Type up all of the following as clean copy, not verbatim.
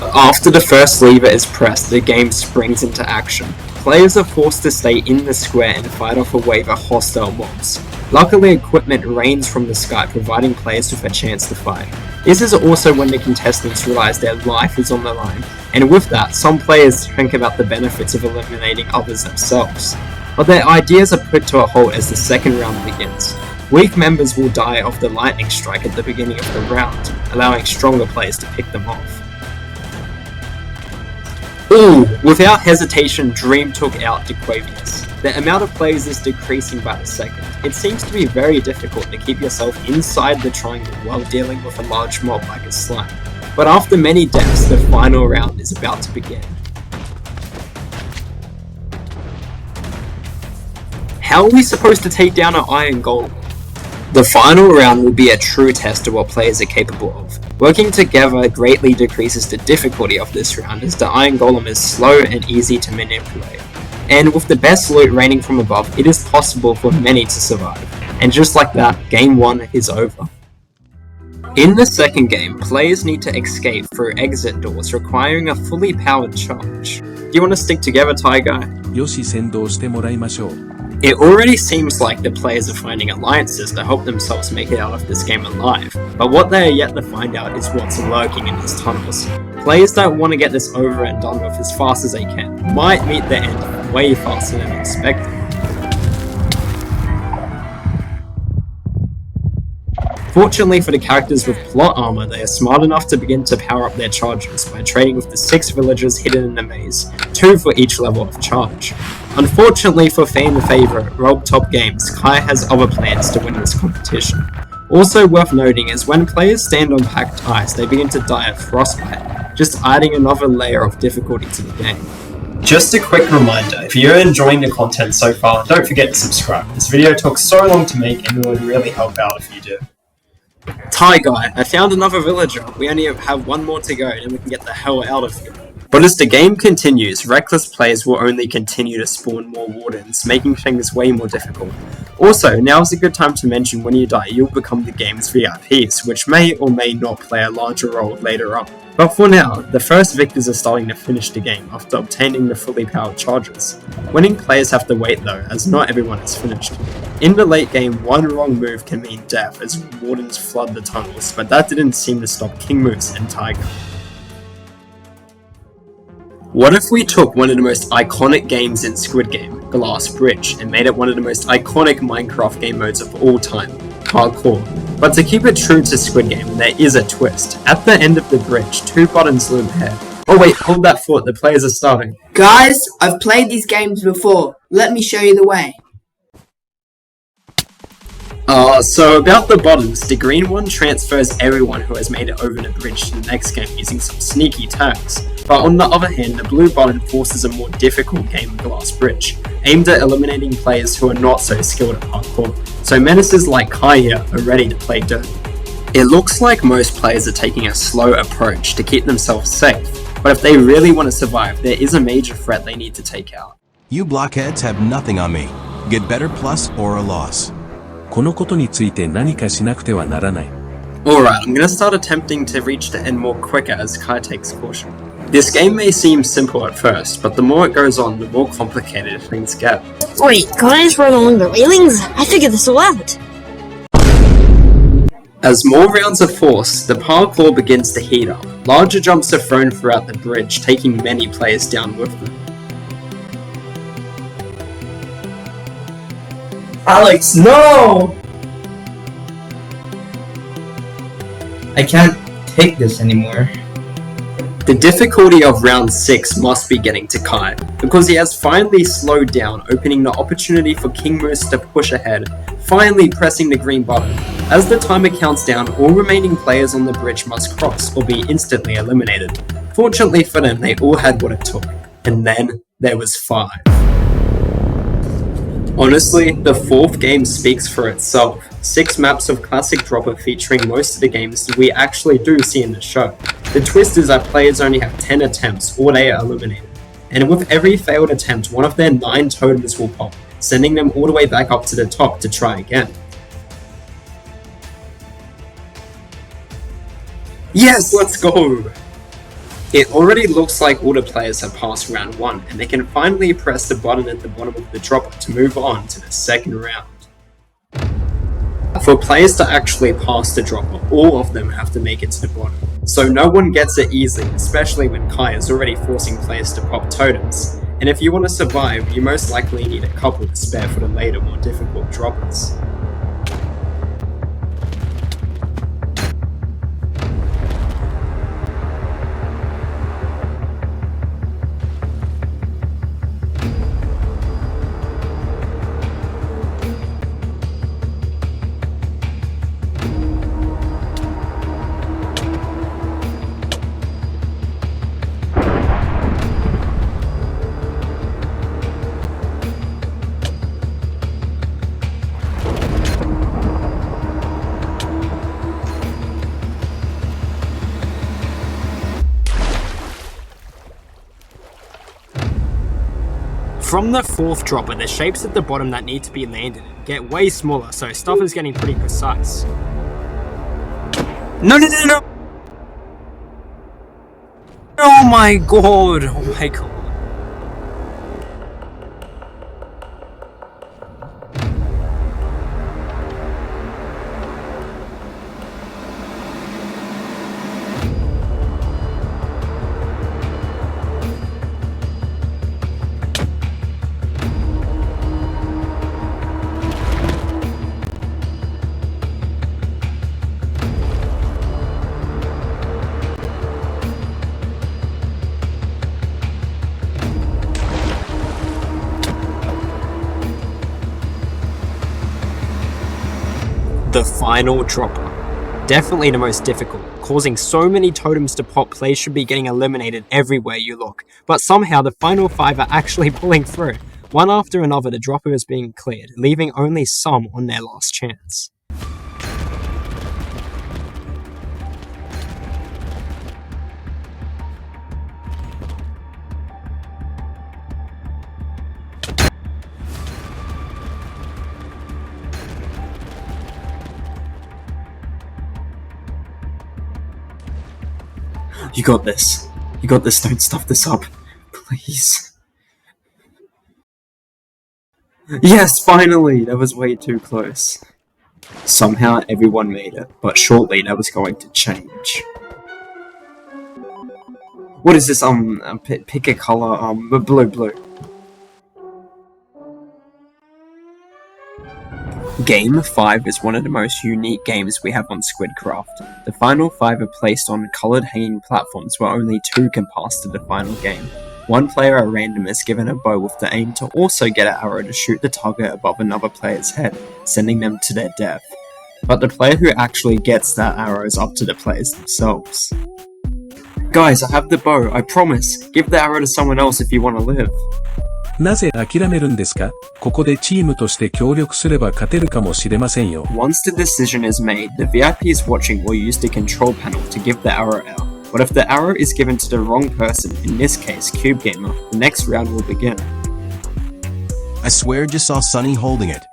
After the first lever is pressed, the game springs into action. Players are forced to stay in the square and fight off a wave of hostile mobs. Luckily, equipment rains from the sky, providing players with a chance to fight. This is also when the contestants realize their life is on the line, and with that, some players think about the benefits of eliminating others themselves. But their ideas are put to a halt as the second round begins. Weak members will die of the lightning strike at the beginning of the round, allowing stronger players to pick them off. Ooh! Without hesitation, Dream took out Dequavius. The amount of players is decreasing by the second. It seems to be very difficult to keep yourself inside the triangle while dealing with a large mob like a slime. But after many deaths, the final round is about to begin. How are we supposed to take down an iron golem? The final round will be a true test of what players are capable of. Working together greatly decreases the difficulty of this round as the iron golem is slow and easy to manipulate. And with the best loot raining from above, it is possible for many to survive. And just like that, game 1 is over. In the second game, players need to escape through exit doors requiring a fully powered charge. Do you want to stick together, Thai guy? よし、先導してもらいましょう。 It already seems like the players are finding alliances to help themselves make it out of this game alive, but what they are yet to find out is what's lurking in these tunnels. Players don't want to get this over and done with as fast as they can, might meet their end way faster than expected. Fortunately for the characters with plot armor, they are smart enough to begin to power up their charges by trading with the 6 villagers hidden in the maze, 2 for each level of charge. Unfortunately for fan favourite Rob Top Games, Kai has other plans to win this competition. Also worth noting is when players stand on packed ice, they begin to die of frostbite, just adding another layer of difficulty to the game. Just a quick reminder, if you're enjoying the content so far, don't forget to subscribe. This video took so long to make and it would really help out if you do. Thai guy, I found another villager. We only have one more to go and we can get the hell out of here. But as the game continues, reckless players will only continue to spawn more wardens, making things way more difficult. Also, now is a good time to mention when you die, you'll become the game's VIPs, which may or may not play a larger role later on. But for now, the first victors are starting to finish the game after obtaining the fully powered charges. Winning players have to wait though, as not everyone is finished. In the late game, one wrong move can mean death as wardens flood the tunnels, but that didn't seem to stop King Moose and Tiger. What if we took one of the most iconic games in Squid Game, Glass Bridge, and made it one of the most iconic Minecraft game modes of all time, Parkour? But to keep it true to Squid Game, there is a twist. At the end of the bridge, 2 buttons loom ahead. Oh wait, hold that thought, the players are starting. Guys, I've played these games before. Let me show you the way. So about the buttons, the green one transfers everyone who has made it over the bridge to the next game using some sneaky tags. But on the other hand, the blue button forces a more difficult game of Glass Bridge, aimed at eliminating players who are not so skilled at parkour, so menaces like Kai here are ready to play dirty. It looks like most players are taking a slow approach to keep themselves safe, but if they really want to survive, there is a major threat they need to take out. You blockheads have nothing on me. Get better plus or a loss. このことについて何かしなくてはならない。 Alright, I'm gonna start attempting to reach the end more quicker as Kai takes caution. This game may seem simple at first, but the more it goes on, the more complicated things get. Wait, can I just run along the railings? I figured this all out. As more rounds are forced, the parkour begins to heat up. Larger jumps are thrown throughout the bridge, taking many players down with them. Alex, no! I can't take this anymore. The difficulty of round 6 must be getting to Kai, because he has finally slowed down, opening the opportunity for King Moose to push ahead, finally pressing the green button. As the timer counts down, all remaining players on the bridge must cross or be instantly eliminated. Fortunately for them, they all had what it took, and then there was 5. Honestly, the 4th game speaks for itself. 6 maps of classic dropper featuring most of the games we actually do see in the show. The twist is that players only have 10 attempts or they are eliminated. And with every failed attempt, one of their 9 totems will pop, sending them all the way back up to the top to try again. Yes, let's go! It already looks like all the players have passed round 1, and they can finally press the button at the bottom of the dropper to move on to the second round. For players to actually pass the dropper, all of them have to make it to the bottom, so no one gets it easily, especially when Kai is already forcing players to pop totems. And if you want to survive, you most likely need a couple to spare for the later, more difficult droppers. From the 4th dropper, the shapes at the bottom that need to be landed in get way smaller, so stuff is getting pretty precise. No! Oh my god! Oh my god. The final dropper. Definitely the most difficult, causing so many totems to pop. Players should be getting eliminated everywhere you look, but somehow the final 5 are actually pulling through. One after another, the dropper is being cleared, leaving only some on their last chance. You got this. You got this, don't stuff this up. Please. Yes, finally! That was way too close. Somehow everyone made it, but shortly that was going to change. What is this, pick a color, blue. Game 5 is one of the most unique games we have on SquidCraft. The final 5 are placed on coloured hanging platforms where only 2 can pass to the final game. One player at random is given a bow with the aim to also get an arrow to shoot the target above another player's head, sending them to their death. But the player who actually gets that arrow is up to the players themselves. Guys, I have the bow, I promise. Give the arrow to someone else if you want to live. なぜ諦めるんですか？ここでチームとして協力すれば勝てるかもしれませんよ。Once the decision is made, the VIPs watching will use the control panel to give the arrow out. But if the arrow is given to the wrong person, in this case CubeGamer, the next round will begin. I swear just saw Sunny holding it.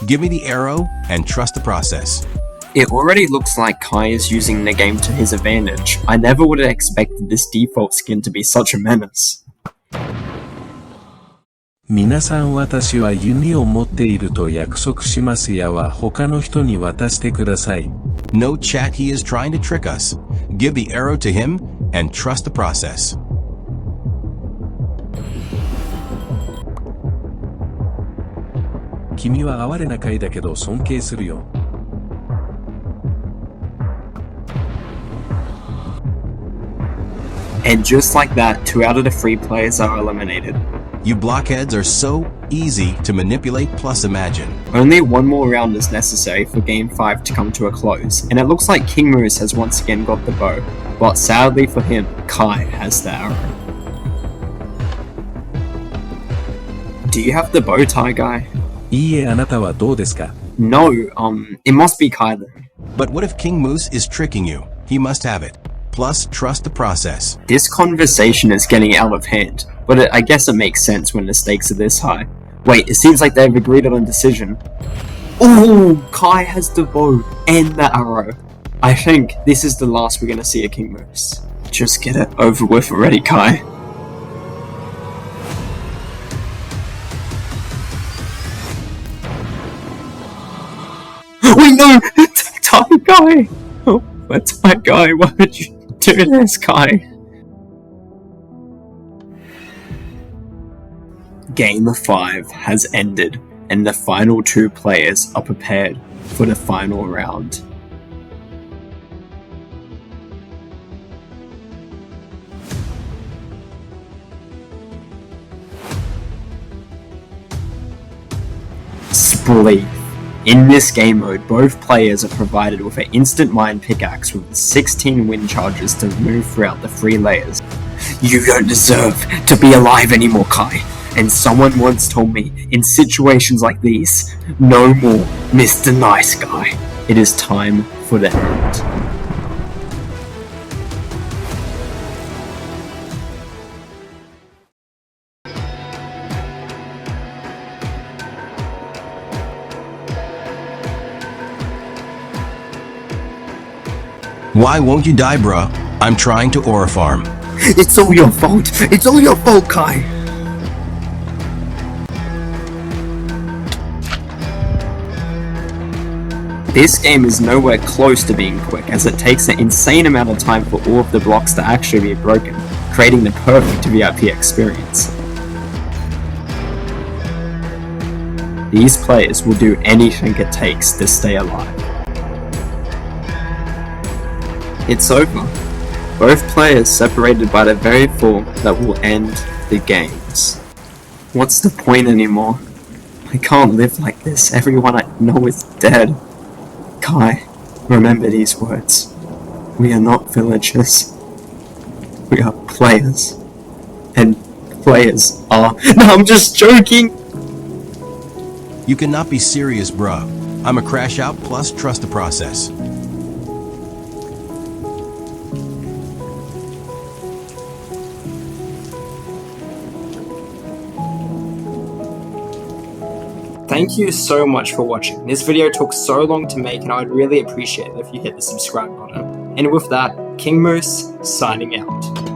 Give me the arrow and trust the process. It already looks like Kai is using the game to his advantage. I never would have expected this default skin to be such a menace. 皆さん私は弓を持っていると約束しますやは他の人に渡してください。No chat, he is trying to trick us. Give the arrow to him and trust the process. 君は哀れな会だけど尊敬するよ。And just like that, 2 out of the 3 players are eliminated. You blockheads are so easy to manipulate plus imagine. Only one more round is necessary for Game 5 to come to a close, and it looks like King Moose has once again got the bow, but sadly for him, Kai has the arrow. Do you have the bow tie guy? いいえ、あなたはどうですか? No, it must be Kai then. But what if King Moose is tricking you? He must have it. Plus, trust the process. This conversation is getting out of hand, but I guess it makes sense when the stakes are this high. Wait, it seems like they've agreed on a decision. Oh, Kai has the bow and the arrow. I think this is the last we're gonna see of King Moose. Just get it over with already, Kai. Wait, no! It's my guy! Oh, that's my guy. Why would you do this, Kai? Game 5 has ended, and the final 2 players are prepared for the final round. Spleef. In this game mode, both players are provided with an instant mine pickaxe with 16 wind charges to move throughout the 3 layers. You don't deserve to be alive anymore, Kai. And someone once told me, in situations like these, no more Mr. Nice Guy. It is time for the end. Why won't you die, bruh? I'm trying to ore farm. It's all your fault. It's all your fault, Kai. This game is nowhere close to being quick, as it takes an insane amount of time for all of the blocks to actually be broken, creating the perfect VIP experience. These players will do anything it takes to stay alive. It's over. Both players separated by the very fall that will end the games. What's the point anymore? I can't live like this. Everyone I know is dead. Kai, remember these words. We are not villagers. We are players. And players are... No, I'm just joking! You cannot be serious, bruh. I'm a crash out plus trust the process. Thank you so much for watching. This video took so long to make, and I would really appreciate it if you hit the subscribe button. And with that, King Moose signing out.